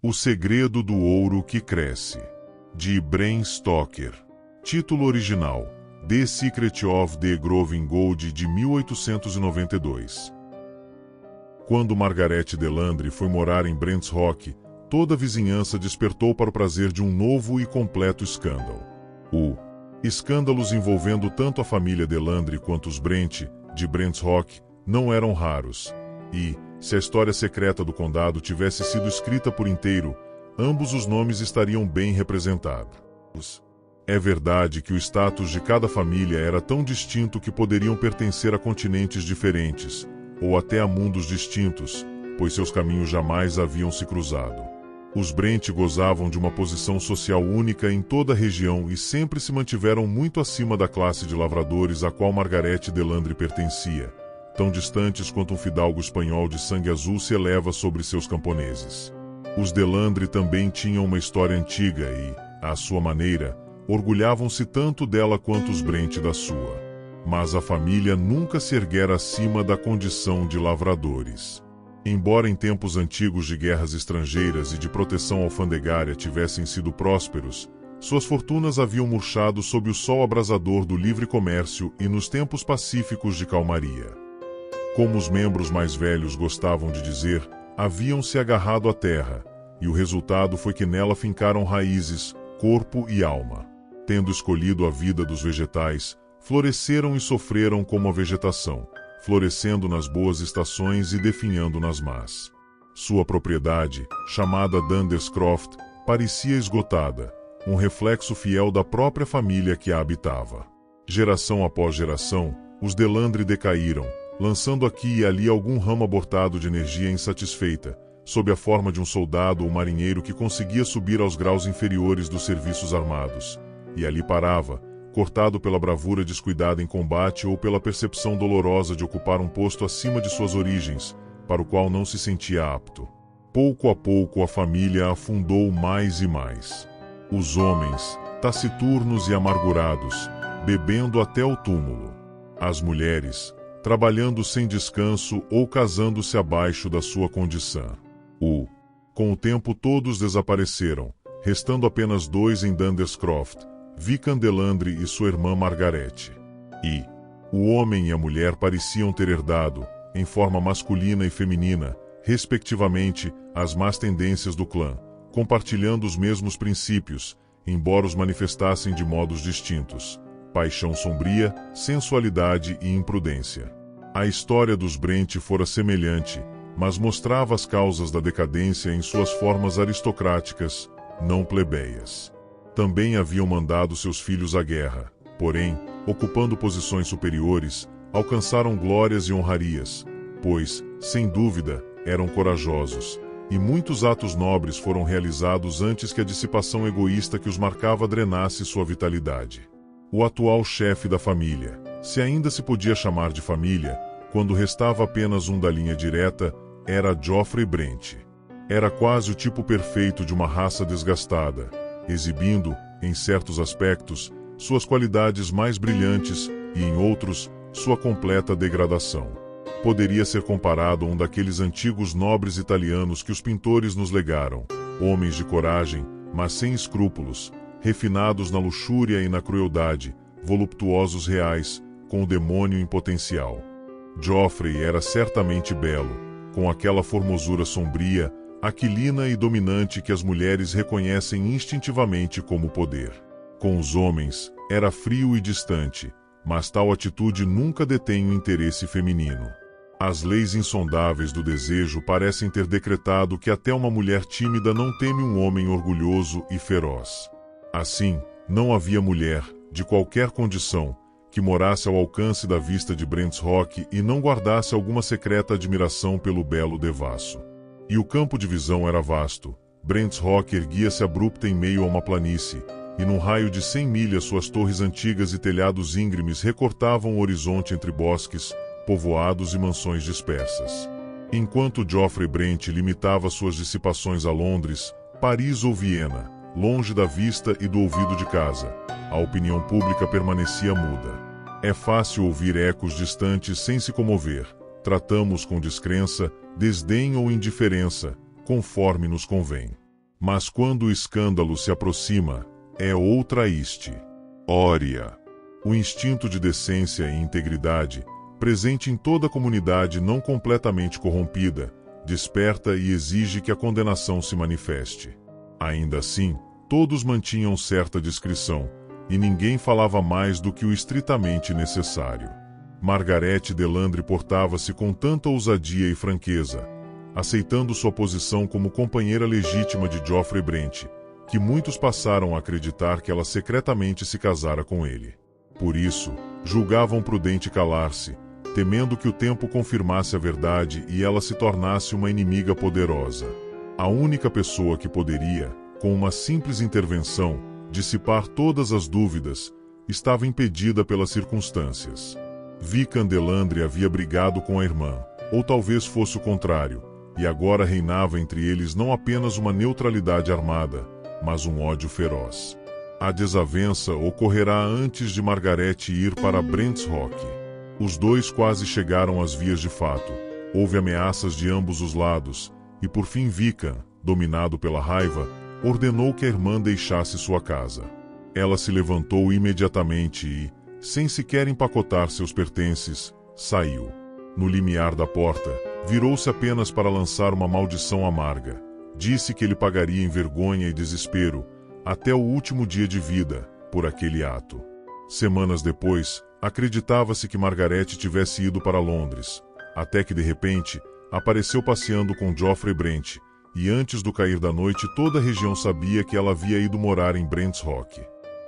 O Segredo do Ouro que Cresce, de Bram Stoker. Título original: The Secret of the Growing Gold, de 1892. Quando Margaret Delandre foi morar em Brent Rock, toda a vizinhança despertou para o prazer de um novo e completo escândalo. Escândalos envolvendo tanto a família Delandre quanto os Brent, de Brent Rock, não eram raros. E, se a história secreta do condado tivesse sido escrita por inteiro, ambos os nomes estariam bem representados. É verdade que o status de cada família era tão distinto que poderiam pertencer a continentes diferentes, ou até a mundos distintos, pois seus caminhos jamais haviam se cruzado. Os Brent gozavam de uma posição social única em toda a região e sempre se mantiveram muito acima da classe de lavradores a qual Margaret Delandre pertencia, tão distantes quanto um fidalgo espanhol de sangue azul se eleva sobre seus camponeses. Os Delandre também tinham uma história antiga e, à sua maneira, orgulhavam-se tanto dela quanto os Brent da sua. Mas a família nunca se erguera acima da condição de lavradores. Embora em tempos antigos de guerras estrangeiras e de proteção alfandegária tivessem sido prósperos, suas fortunas haviam murchado sob o sol abrasador do livre comércio e nos tempos pacíficos de calmaria. Como os membros mais velhos gostavam de dizer, haviam se agarrado à terra, e o resultado foi que nela fincaram raízes, corpo e alma. Tendo escolhido a vida dos vegetais, floresceram e sofreram como a vegetação, florescendo nas boas estações e definhando nas más. Sua propriedade, chamada Dunderscroft, parecia esgotada, um reflexo fiel da própria família que a habitava. Geração após geração, os Delandre decaíram, lançando aqui e ali algum ramo abortado de energia insatisfeita, sob a forma de um soldado ou marinheiro que conseguia subir aos graus inferiores dos serviços armados, e ali parava, cortado pela bravura descuidada em combate ou pela percepção dolorosa de ocupar um posto acima de suas origens, para o qual não se sentia apto. Pouco a pouco a família afundou mais e mais. Os homens, taciturnos e amargurados, bebendo até o túmulo. As mulheres, trabalhando sem descanso ou casando-se abaixo da sua condição. Com o tempo todos desapareceram, restando apenas dois em Dunderscroft, Vican Delandre e sua irmã Margaret. E o homem e a mulher pareciam ter herdado, em forma masculina e feminina, respectivamente, as más tendências do clã, compartilhando os mesmos princípios, embora os manifestassem de modos distintos: paixão sombria, sensualidade e imprudência. A história dos Brent fora semelhante, mas mostrava as causas da decadência em suas formas aristocráticas, não plebeias. Também haviam mandado seus filhos à guerra, porém, ocupando posições superiores, alcançaram glórias e honrarias, pois, sem dúvida, eram corajosos, e muitos atos nobres foram realizados antes que a dissipação egoísta que os marcava drenasse sua vitalidade. O atual chefe da família, se ainda se podia chamar de família, quando restava apenas um da linha direta, era Geoffrey Brent. Era quase o tipo perfeito de uma raça desgastada, exibindo, em certos aspectos, suas qualidades mais brilhantes e, em outros, sua completa degradação. Poderia ser comparado a um daqueles antigos nobres italianos que os pintores nos legaram, homens de coragem, mas sem escrúpulos, refinados na luxúria e na crueldade, voluptuosos reais, com o demônio em potencial. Geoffrey era certamente belo, com aquela formosura sombria, aquilina e dominante que as mulheres reconhecem instintivamente como poder. Com os homens, era frio e distante, mas tal atitude nunca detém o interesse feminino. As leis insondáveis do desejo parecem ter decretado que até uma mulher tímida não teme um homem orgulhoso e feroz. Assim, não havia mulher, de qualquer condição, que morasse ao alcance da vista de Brent Rock e não guardasse alguma secreta admiração pelo belo devasso. E o campo de visão era vasto. Brent Rock erguia-se abrupta em meio a uma planície, e num raio de 100 milhas suas torres antigas e telhados íngremes recortavam o horizonte entre bosques, povoados e mansões dispersas. Enquanto Geoffrey Brent limitava suas dissipações a Londres, Paris ou Viena, longe da vista e do ouvido de casa, a opinião pública permanecia muda. É fácil ouvir ecos distantes sem se comover. Tratamos com descrença, desdém ou indiferença, conforme nos convém. Mas quando o escândalo se aproxima, é outra iste. Ória. O instinto de decência e integridade, presente em toda a comunidade não completamente corrompida, desperta e exige que a condenação se manifeste. Ainda assim, todos mantinham certa discrição, e ninguém falava mais do que o estritamente necessário. Margaret Delandre portava-se com tanta ousadia e franqueza, aceitando sua posição como companheira legítima de Geoffrey Brent, que muitos passaram a acreditar que ela secretamente se casara com ele. Por isso, julgavam prudente calar-se, temendo que o tempo confirmasse a verdade e ela se tornasse uma inimiga poderosa. A única pessoa que poderia, com uma simples intervenção, dissipar todas as dúvidas, estava impedida pelas circunstâncias. Vickan Delandre havia brigado com a irmã, ou talvez fosse o contrário, e agora reinava entre eles não apenas uma neutralidade armada, mas um ódio feroz. A desavença ocorrerá antes de Margaret ir para Brent's Rock. Os dois quase chegaram às vias de fato. Houve ameaças de ambos os lados, e por fim Vickan, dominado pela raiva, ordenou que a irmã deixasse sua casa. Ela se levantou imediatamente e, sem sequer empacotar seus pertences, saiu. No limiar da porta, virou-se apenas para lançar uma maldição amarga. Disse que ele pagaria em vergonha e desespero, até o último dia de vida, por aquele ato. Semanas depois, acreditava-se que Margaret tivesse ido para Londres, até que de repente, apareceu passeando com Geoffrey Brent, e antes do cair da noite toda a região sabia que ela havia ido morar em Brent's Rock.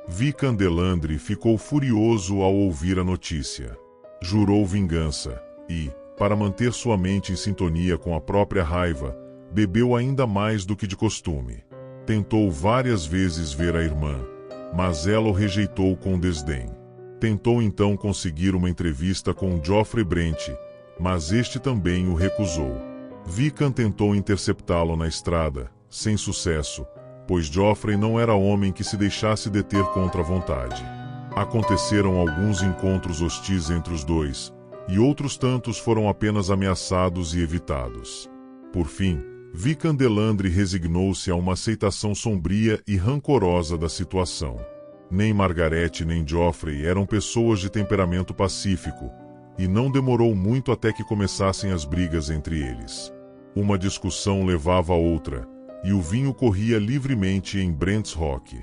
Vickan Delandre ficou furioso ao ouvir a notícia. Jurou vingança e, para manter sua mente em sintonia com a própria raiva, bebeu ainda mais do que de costume. Tentou várias vezes ver a irmã, mas ela o rejeitou com desdém. Tentou então conseguir uma entrevista com Geoffrey Brent, mas este também o recusou. Vickan tentou interceptá-lo na estrada, sem sucesso, pois Geoffrey não era homem que se deixasse deter contra a vontade. Aconteceram alguns encontros hostis entre os dois, e outros tantos foram apenas ameaçados e evitados. Por fim, Vickan Delandre resignou-se a uma aceitação sombria e rancorosa da situação. Nem Margaret nem Geoffrey eram pessoas de temperamento pacífico, e não demorou muito até que começassem as brigas entre eles. Uma discussão levava a outra, e o vinho corria livremente em Brent's Rock.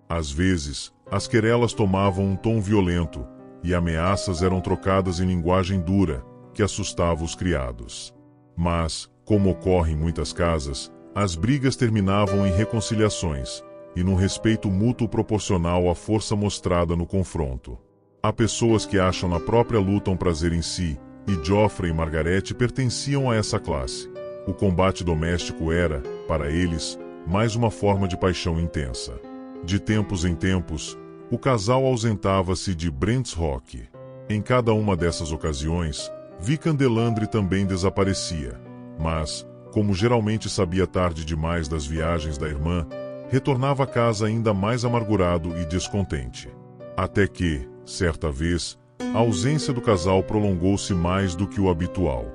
Às vezes, as querelas tomavam um tom violento, e ameaças eram trocadas em linguagem dura, que assustava os criados. Mas, como ocorre em muitas casas, as brigas terminavam em reconciliações, e num respeito mútuo proporcional à força mostrada no confronto. Há pessoas que acham na própria luta um prazer em si, e Geoffrey e Margaret pertenciam a essa classe. O combate doméstico era, para eles, mais uma forma de paixão intensa. De tempos em tempos, o casal ausentava-se de Brent's Rock. Em cada uma dessas ocasiões, Vickan Delandre também desaparecia, mas, como geralmente sabia tarde demais das viagens da irmã, retornava a casa ainda mais amargurado e descontente. Até que, certa vez, a ausência do casal prolongou-se mais do que o habitual.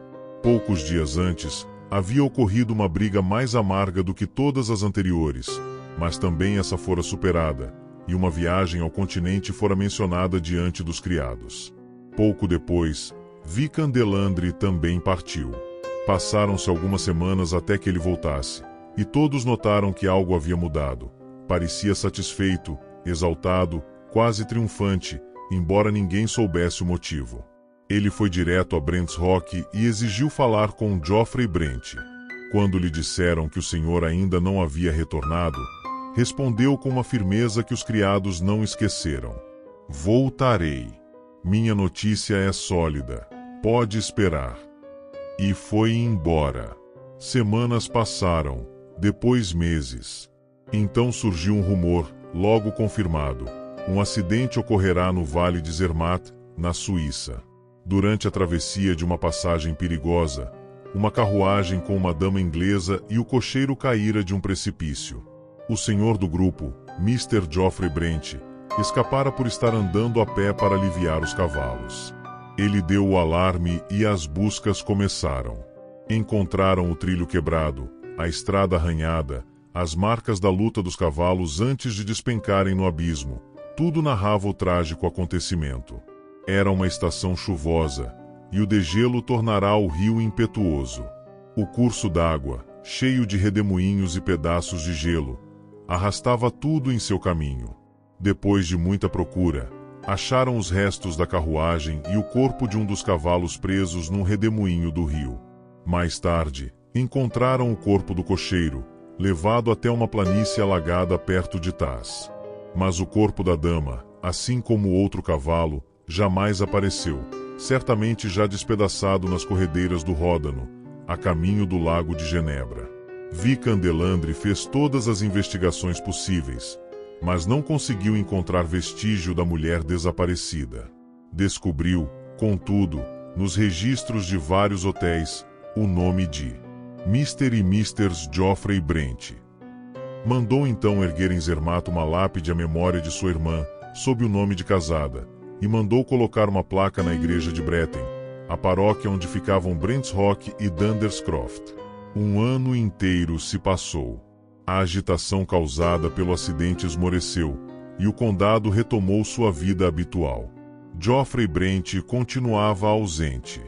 Poucos dias antes, havia ocorrido uma briga mais amarga do que todas as anteriores, mas também essa fora superada, e uma viagem ao continente fora mencionada diante dos criados. Pouco depois, Vickan Delandre também partiu. Passaram-se algumas semanas até que ele voltasse, e todos notaram que algo havia mudado. Parecia satisfeito, exaltado, quase triunfante, embora ninguém soubesse o motivo. Ele foi direto a Brent's Rock e exigiu falar com Geoffrey Brent. Quando lhe disseram que o senhor ainda não havia retornado, respondeu com uma firmeza que os criados não esqueceram. Voltarei. Minha notícia é sólida. Pode esperar. E foi embora. Semanas passaram, depois meses. Então surgiu um rumor, logo confirmado. Um acidente ocorrerá no Vale de Zermatt, na Suíça. Durante a travessia de uma passagem perigosa, uma carruagem com uma dama inglesa e o cocheiro caíra de um precipício. O senhor do grupo, Mr. Geoffrey Brent, escapara por estar andando a pé para aliviar os cavalos. Ele deu o alarme e as buscas começaram. Encontraram o trilho quebrado, a estrada arranhada, as marcas da luta dos cavalos antes de despencarem no abismo, tudo narrava o trágico acontecimento. Era uma estação chuvosa, e o degelo tornará o rio impetuoso. O curso d'água, cheio de redemoinhos e pedaços de gelo, arrastava tudo em seu caminho. Depois de muita procura, acharam os restos da carruagem e o corpo de um dos cavalos presos num redemoinho do rio. Mais tarde, encontraram o corpo do cocheiro, levado até uma planície alagada perto de Tás. Mas o corpo da dama, assim como o outro cavalo, jamais apareceu, certamente já despedaçado nas corredeiras do Ródano, a caminho do lago de Genebra. Vichan Delandre fez todas as investigações possíveis, mas não conseguiu encontrar vestígio da mulher desaparecida. Descobriu, contudo, nos registros de vários hotéis, o nome de Mr. e Mrs. Geoffrey Brent. Mandou então erguer em Zermatt uma lápide à memória de sua irmã, sob o nome de casada, e mandou colocar uma placa na igreja de Bretten, a paróquia onde ficavam Brent's Rock e Dunderscroft. Um ano inteiro se passou. A agitação causada pelo acidente esmoreceu, e o condado retomou sua vida habitual. Geoffrey Brent continuava ausente.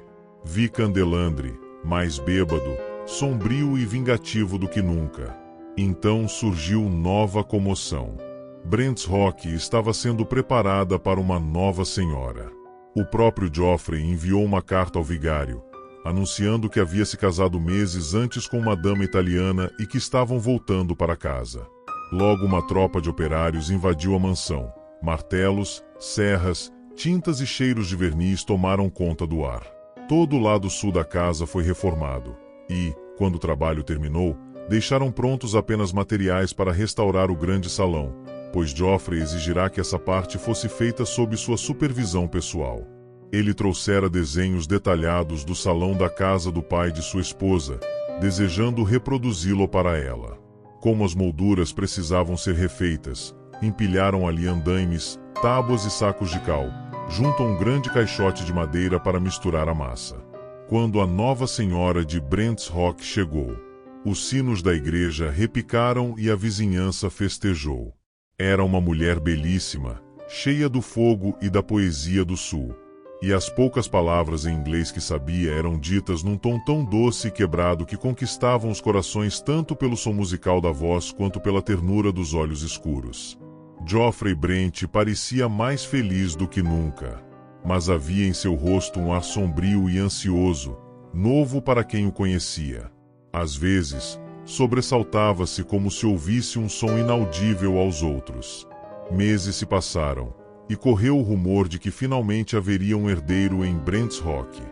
Vichan Delandre, mais bêbado, sombrio e vingativo do que nunca. Então surgiu nova comoção. Brent's Rock estava sendo preparada para uma nova senhora. O próprio Geoffrey enviou uma carta ao vigário, anunciando que havia se casado meses antes com uma dama italiana e que estavam voltando para casa. Logo uma tropa de operários invadiu a mansão. Martelos, serras, tintas e cheiros de verniz tomaram conta do ar. Todo o lado sul da casa foi reformado e, quando o trabalho terminou, deixaram prontos apenas materiais para restaurar o grande salão, pois Geoffrey exigirá que essa parte fosse feita sob sua supervisão pessoal. Ele trouxera desenhos detalhados do salão da casa do pai de sua esposa, desejando reproduzi-lo para ela. Como as molduras precisavam ser refeitas, empilharam ali andaimes, tábuas e sacos de cal, junto a um grande caixote de madeira para misturar a massa. Quando a nova senhora de Brent's Rock chegou, os sinos da igreja repicaram e a vizinhança festejou. Era uma mulher belíssima, cheia do fogo e da poesia do sul. E as poucas palavras em inglês que sabia eram ditas num tom tão doce e quebrado que conquistavam os corações tanto pelo som musical da voz quanto pela ternura dos olhos escuros. Geoffrey Brent parecia mais feliz do que nunca, mas havia em seu rosto um ar sombrio e ansioso, novo para quem o conhecia. Às vezes, sobressaltava-se como se ouvisse um som inaudível aos outros. Meses se passaram, e correu o rumor de que finalmente haveria um herdeiro em Brent's Rock.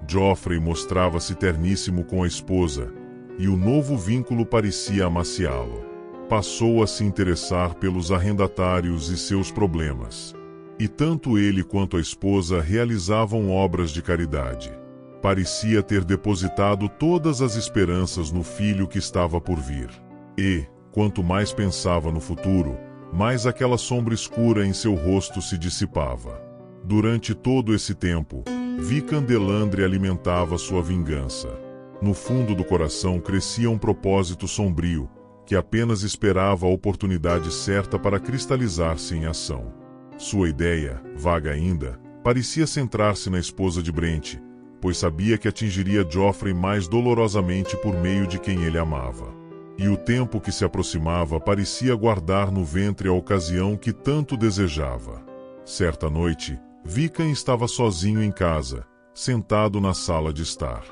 Geoffrey mostrava-se terníssimo com a esposa, e o novo vínculo parecia amaciá-lo. Passou a se interessar pelos arrendatários e seus problemas. E tanto ele quanto a esposa realizavam obras de caridade. Parecia ter depositado todas as esperanças no filho que estava por vir. E, quanto mais pensava no futuro, mais aquela sombra escura em seu rosto se dissipava. Durante todo esse tempo, Vichan Delandre alimentava sua vingança. No fundo do coração crescia um propósito sombrio, que apenas esperava a oportunidade certa para cristalizar-se em ação. Sua ideia, vaga ainda, parecia centrar-se na esposa de Brent, pois sabia que atingiria Geoffrey mais dolorosamente por meio de quem ele amava. E o tempo que se aproximava parecia guardar no ventre a ocasião que tanto desejava. Certa noite, Vichan estava sozinho em casa, sentado na sala de estar.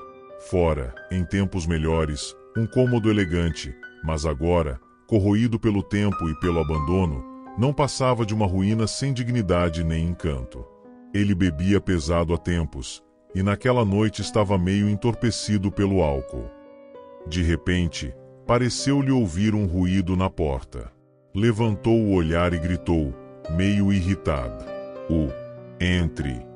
Fora, em tempos melhores, um cômodo elegante, mas agora, corroído pelo tempo e pelo abandono, não passava de uma ruína sem dignidade nem encanto. Ele bebia pesado há tempos, e naquela noite estava meio entorpecido pelo álcool. De repente, pareceu-lhe ouvir um ruído na porta. Levantou o olhar e gritou, meio irritado: entre.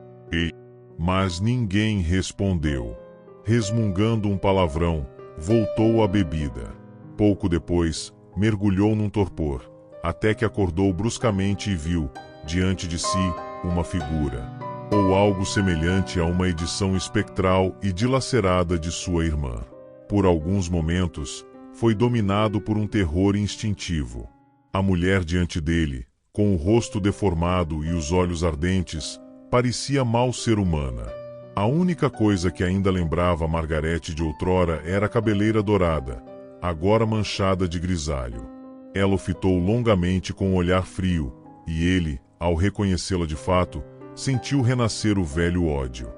Mas ninguém respondeu. Resmungando um palavrão, voltou à bebida. Pouco depois, mergulhou num torpor, até que acordou bruscamente e viu, diante de si, uma figura, ou algo semelhante a uma edição espectral e dilacerada de sua irmã. Por alguns momentos, foi dominado por um terror instintivo. A mulher diante dele, com o rosto deformado e os olhos ardentes, parecia mal ser humana. A única coisa que ainda lembrava Margarete de outrora era a cabeleira dourada, agora manchada de grisalho. Ela o fitou longamente com um olhar frio, e ele, ao reconhecê-la de fato, sentiu renascer o velho ódio.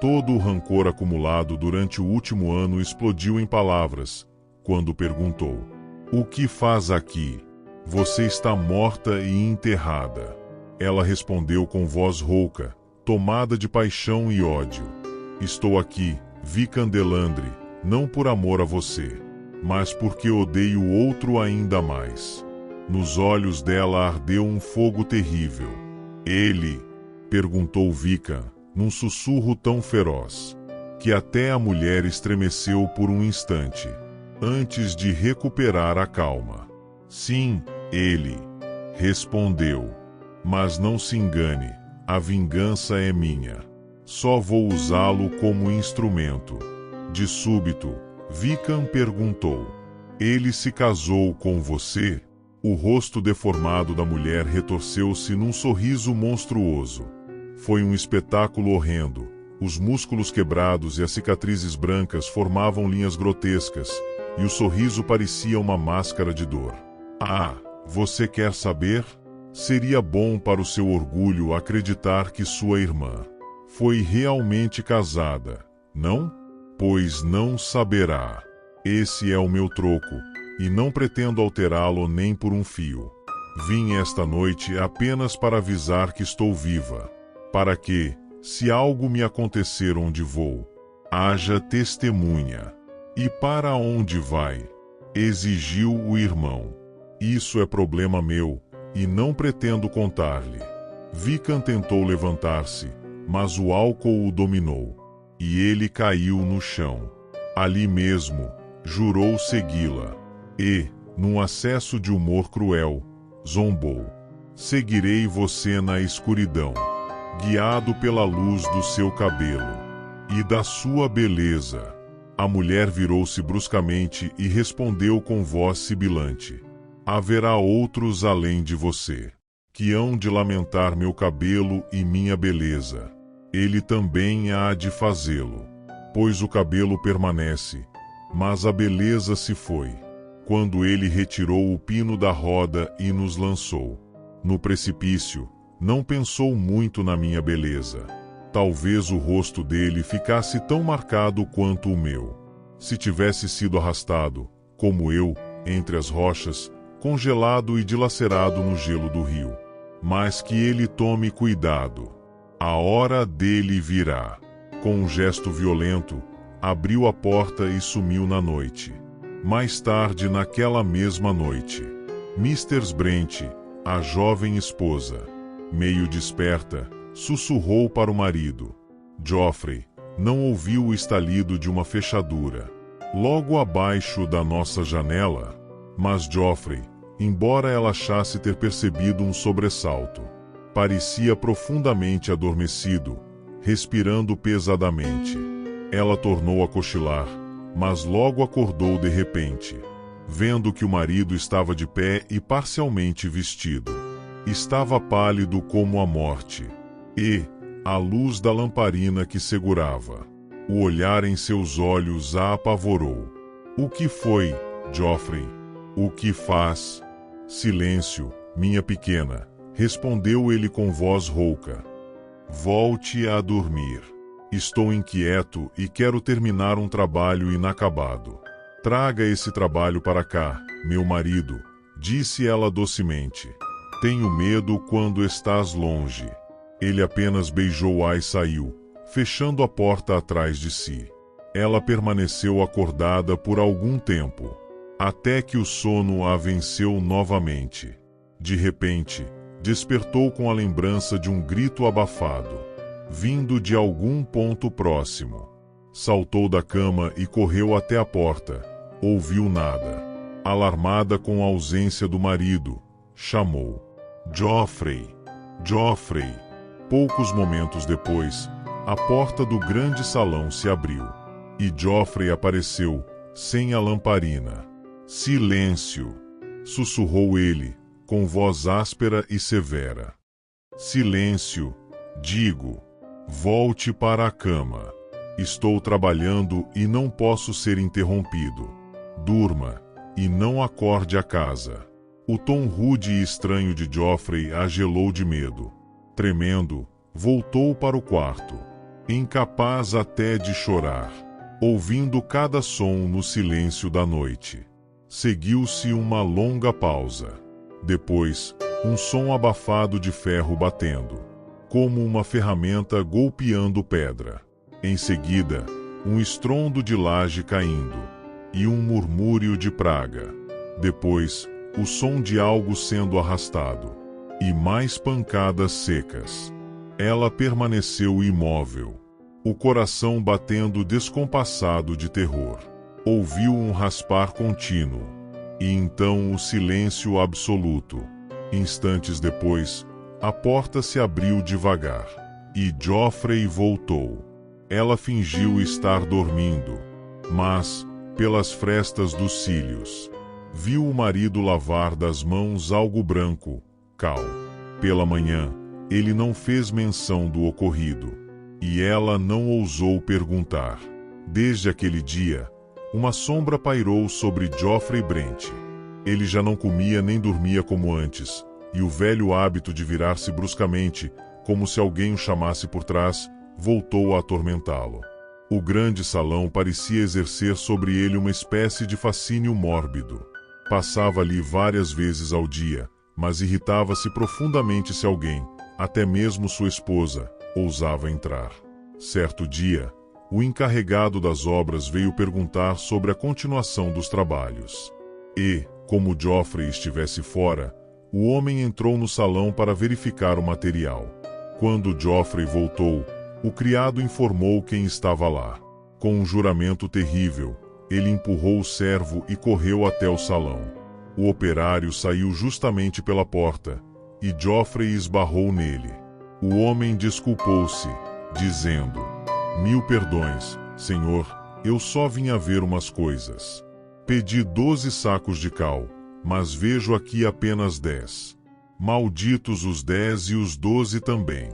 Todo o rancor acumulado durante o último ano explodiu em palavras, quando perguntou: "O que faz aqui? Você está morta e enterrada." Ela respondeu com voz rouca, tomada de paixão e ódio: "Estou aqui, Vickan Delandre, não por amor a você, mas porque odeio o outro ainda mais." Nos olhos dela ardeu um fogo terrível. "Ele?" perguntou Vickan, num sussurro tão feroz, que até a mulher estremeceu por um instante, antes de recuperar a calma. "Sim, ele", respondeu. "Mas não se engane, a vingança é minha. Só vou usá-lo como instrumento." De súbito, Vickan perguntou: "Ele se casou com você?" O rosto deformado da mulher retorceu-se num sorriso monstruoso. Foi um espetáculo horrendo. Os músculos quebrados e as cicatrizes brancas formavam linhas grotescas, e o sorriso parecia uma máscara de dor. "Ah, você quer saber? Seria bom para o seu orgulho acreditar que sua irmã foi realmente casada, não? Pois não saberá. Esse é o meu troco, e não pretendo alterá-lo nem por um fio. Vim esta noite apenas para avisar que estou viva, para que, se algo me acontecer onde vou, haja testemunha." "E para onde vai?" exigiu o irmão. "Isso é problema meu, e não pretendo contar-lhe." Vickan tentou levantar-se, mas o álcool o dominou, e ele caiu no chão. Ali mesmo, jurou segui-la, e, num acesso de humor cruel, zombou: "Seguirei você na escuridão, guiado pela luz do seu cabelo e da sua beleza." A mulher virou-se bruscamente e respondeu com voz sibilante: "Haverá outros além de você, que hão de lamentar meu cabelo e minha beleza. Ele também há de fazê-lo, pois o cabelo permanece, mas a beleza se foi, quando ele retirou o pino da roda e nos lançou no precipício. Não pensou muito na minha beleza. Talvez o rosto dele ficasse tão marcado quanto o meu, se tivesse sido arrastado, como eu, entre as rochas, congelado e dilacerado no gelo do rio. Mas que ele tome cuidado. A hora dele virá." Com um gesto violento, abriu a porta e sumiu na noite. Mais tarde naquela mesma noite, Mrs. Brent, a jovem esposa, meio desperta, sussurrou para o marido. Joffrey não ouviu o estalido de uma fechadura logo abaixo da nossa janela, mas Joffrey, embora ela achasse ter percebido um sobressalto, parecia profundamente adormecido, respirando pesadamente. Ela tornou a cochilar, mas logo acordou de repente, vendo que o marido estava de pé e parcialmente vestido. Estava pálido como a morte, e, à luz da lamparina que segurava, o olhar em seus olhos a apavorou. "O que foi, Joffrey? O que faz?" "Silêncio, minha pequena", respondeu ele com voz rouca. "Volte a dormir. Estou inquieto e quero terminar um trabalho inacabado." "Traga esse trabalho para cá, meu marido", disse ela docemente. "Tenho medo quando estás longe." Ele apenas beijou-a e saiu, fechando a porta atrás de si. Ela permaneceu acordada por algum tempo, até que o sono a venceu novamente. De repente, despertou com a lembrança de um grito abafado, vindo de algum ponto próximo. Saltou da cama e correu até a porta. Ouviu nada. Alarmada com a ausência do marido, chamou: "Joffrey! Joffrey!" Poucos momentos depois, a porta do grande salão se abriu, e Joffrey apareceu, sem a lamparina. Silêncio! Sussurrou ele, com voz áspera e severa. Silêncio, digo. Volte para a cama. Estou trabalhando e não posso ser interrompido. Durma, e não acorde a casa. O tom rude e estranho de Joffrey a gelou de medo. Tremendo, voltou para o quarto, incapaz até de chorar, ouvindo cada som no silêncio da noite. Seguiu-se uma longa pausa. Depois, um som abafado de ferro batendo, como uma ferramenta golpeando pedra. Em seguida, um estrondo de laje caindo, e um murmúrio de praga. Depois, o som de algo sendo arrastado, e mais pancadas secas. Ela permaneceu imóvel, o coração batendo descompassado de terror. Ouviu um raspar contínuo, e então o silêncio absoluto. Instantes depois, a porta se abriu devagar, e Joffrey voltou. Ela fingiu estar dormindo, mas, pelas frestas dos cílios, viu o marido lavar das mãos algo branco, cal. Pela manhã, ele não fez menção do ocorrido, e ela não ousou perguntar. Desde aquele dia, uma sombra pairou sobre Joffrey Brent. Ele já não comia nem dormia como antes, e o velho hábito de virar-se bruscamente, como se alguém o chamasse por trás, voltou a atormentá-lo. O grande salão parecia exercer sobre ele uma espécie de fascínio mórbido. Passava ali várias vezes ao dia, mas irritava-se profundamente se alguém, até mesmo sua esposa, ousava entrar. Certo dia, o encarregado das obras veio perguntar sobre a continuação dos trabalhos. E, como Joffrey estivesse fora, o homem entrou no salão para verificar o material. Quando Joffrey voltou, o criado informou quem estava lá. Com um juramento terrível, ele empurrou o servo e correu até o salão. O operário saiu justamente pela porta, e Joffrey esbarrou nele. O homem desculpou-se, dizendo: "Mil perdões, senhor, eu só vim a ver umas coisas. Pedi 12 sacos de cal, mas vejo aqui apenas 10. Malditos os 10 e os 12 também."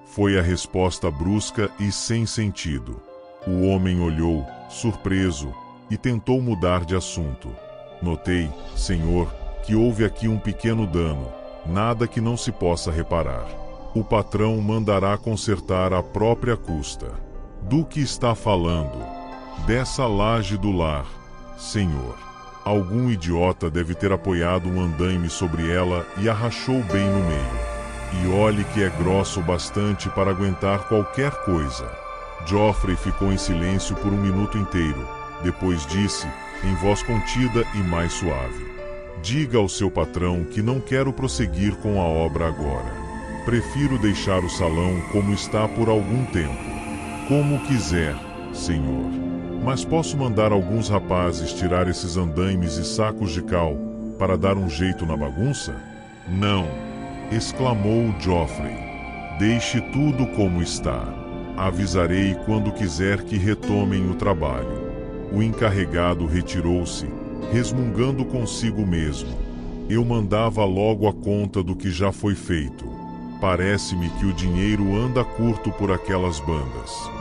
Foi a resposta brusca e sem sentido. O homem olhou, surpreso, e tentou mudar de assunto. "Notei, senhor, que houve aqui um pequeno dano, nada que não se possa reparar. O patrão mandará consertar à própria custa." "Do que está falando?" "Dessa laje do lar, senhor. Algum idiota deve ter apoiado um andaime sobre ela e a rachou bem no meio. E olhe que é grosso bastante para aguentar qualquer coisa." Joffrey ficou em silêncio por um minuto inteiro. Depois disse, em voz contida e mais suave: "Diga ao seu patrão que não quero prosseguir com a obra agora. Prefiro deixar o salão como está por algum tempo." "Como quiser, senhor. Mas posso mandar alguns rapazes tirar esses andaimes e sacos de cal para dar um jeito na bagunça?" "Não!" exclamou Joffrey. "Deixe tudo como está. Avisarei quando quiser que retomem o trabalho." O encarregado retirou-se, resmungando consigo mesmo: "Eu mandava logo a conta do que já foi feito. Parece-me que o dinheiro anda curto por aquelas bandas."